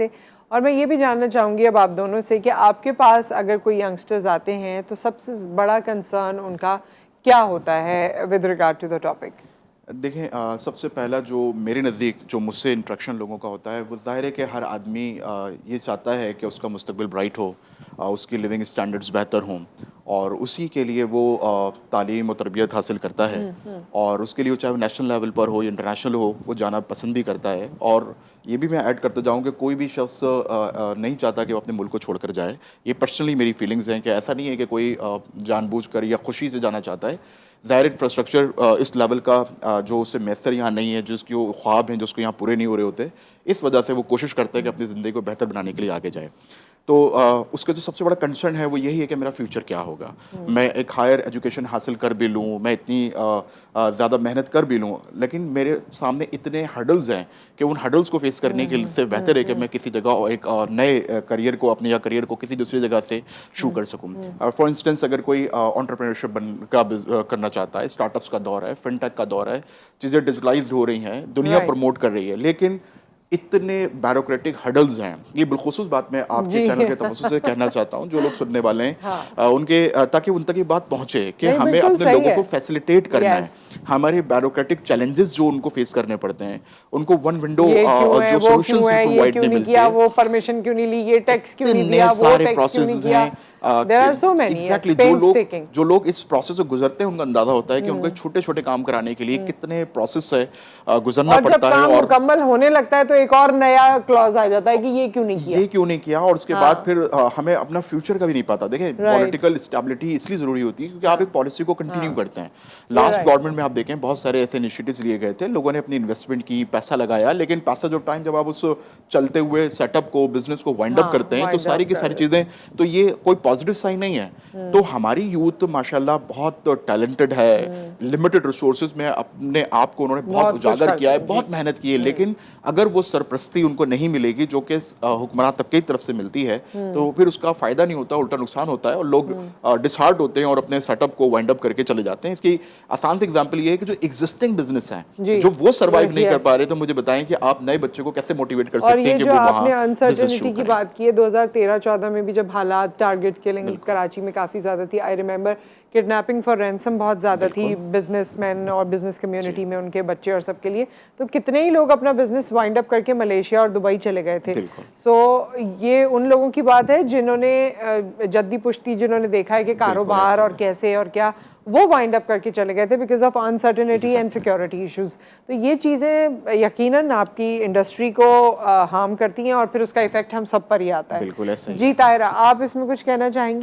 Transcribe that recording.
से। और मैं ये भी जानना चाहूँगी अब आप दोनों से कि आपके पास अगर कोई यंगस्टर्स आते हैं तो सबसे बड़ा कंसर्न उनका क्या होता है with regard to the topic? देखें, सबसे पहला जो मेरे नज़दीक जो मुझसे इंटरेक्शन लोगों का होता है वो ज़ाहिर है कि हर आदमी ये चाहता है कि उसका मुस्तकबिल ब्राइट हो, उसकी लिविंग स्टैंडर्ड्स बेहतर हों और उसी के लिए वो तालीम और तरबियत हासिल करता है। और उसके लिए चाहे वो नेशनल लेवल पर हो या इंटरनेशनल हो, वो जाना पसंद भी करता है। और ये भी मैं ऐड करता जाऊँ कि कोई भी शख्स नहीं चाहता कि वो अपने मुल्क को छोड़कर जाए। ये पर्सनली मेरी फीलिंग्स हैं कि ऐसा नहीं है कि कोई जानबूझकर या खुशी से जाना चाहता है। ज़ाहिर इंफ्रास्ट्रक्चर इस लेवल का जो उसे मैसर यहाँ नहीं है, जिसकी वो ख्वाब हैं जो उसको यहाँ पूरे नहीं हो रहे होते, इस वजह से वो कोशिश करता है कि अपनी ज़िंदगी को बेहतर बनाने के लिए आगे जाए। तो उसका जो सबसे बड़ा कंसर्न है वो यही है कि मेरा फ्यूचर क्या होगा। मैं एक हायर एजुकेशन हासिल कर भी लूँ, मैं इतनी ज़्यादा मेहनत कर भी लूँ, लेकिन मेरे सामने इतने हर्डल्स हैं कि उन हर्डल्स को फेस करने के से बेहतर है कि मैं किसी जगह एक नए करियर को अपने या करियर को किसी दूसरी जगह से शुरू कर सकूँ। फॉर इंस्टेंस अगर कोई एंटरप्रेन्योरशिप करना चाहता है, स्टार्टअप्स का दौर है, फिनटेक का दौर है, चीज़ें डिजिटलाइज्ड हो रही हैं, दुनिया प्रमोट कर रही है, लेकिन इतने ब्यूरोक्रेटिक हर्डल्स हैं। ये बिलखुसूस बात मैं आपके चैनल के तवज्जुह से कहना चाहता हूँ, जो लोग सुनने वाले हैं उनके ताकि उन तक ये बात पहुँचे कि हमें अपने लोगों को फैसिलिटेट करना है। हमारे ब्यूरोक्रेटिक चैलेंजेस जो उनको फेस करने पड़ते हैं, उनको वन विंडो और जो सॉल्यूशंस प्रोवाइड नहीं मिलते, वो परमिशन क्यों नहीं ली, ये टैक्स क्यों नहीं दिया, वो सारे टैक्स क्यों नहीं प्रोसेस किया। There are so many, exactly जो लोग इस प्रोसेस से गुजरते हैं उनको अंदाजा होता है कि उनको छोटे छोटे काम कराने के लिए कितने प्रोसेस से गुजरना पड़ता है। और मुकम्मल होने लगता है तो एक और नया क्लॉज आ जाता है कि ये क्यों नहीं किया, और उसके बाद फिर हमें अपना फ्यूचर का भी नहीं पता। देखें, पॉलिटिकल स्टेबिलिटी इसलिए जरूरी होती है क्योंकि आप एक पॉलिसी को कंटिन्यू करते हैं। लास्ट गवर्नमेंट में आप देखें बहुत सारे ऐसे इनिशिएटिव्स लिए गए थे, लोगों ने अपनी इन्वेस्टमेंट की, पैसा लगाया, लेकिन पैसेज ऑफ टाइम जब आप उस चलते हुए सेटअप को, बिजनेस को वाइंड अप करते हैं तो सारी की सारी चीजें, तो ये कोई पॉजिटिव साइन नहीं है। तो हमारी यूथ माशाल्लाह बहुत टैलेंटेड है, लिमिटेड रिसोर्सेज में अपने आप को उन्होंने बहुत उजागर किया है, बहुत मेहनत की है, लेकिन अगर वो सरपरस्ती उनको नहीं मिलेगी जो कि हुक्मरान तबके की तरफ से मिलती है, तो फिर उसका फायदा नहीं होता, उल्टा नुकसान होता है और लोग डिसहार्ट होते हैं और अपने सेटअप को वाइंड अप करके चले जाते हैं। इसकी आसान से एग्जांपल ये है कि जो एग्जिस्टिंग बिजनेस है जो वो सर्वाइव नहीं कर पा रहे, तो मुझे बताएं कि आप नए बच्चे को कैसे मोटिवेट कर सकते हैं कि वो वहां अनसर्टेनिटी की बात की है 2013-14 में भी जब हालात, टारगेट किलिंग कराची में काफ़ी ज़्यादा थी। I remember kidnapping for ransom बहुत ज़्यादा थी बिजनेसमैन और बिजनेस कम्युनिटी में, उनके बच्चे और सबके लिए। तो कितने ही लोग अपना बिजनेस वाइंड अप करके मलेशिया और दुबई चले गए थे। सो ये उन लोगों की बात है जिन्होंने जद्दी पुश्ती, जिन्होंने देखा है कि कारोबार और कैसे और क्या, वो वाइंड अप करके चले गए थे because of uncertainty and security issues. तो ये चीज़ें यकीनन आपकी इंडस्ट्री को हार्म करती हैं और फिर उसका इफेक्ट हम सब पर ही आता है। बिल्कुल ऐसे ही। जी तायरा, आप इसमें कुछ कहना चाहेंगी?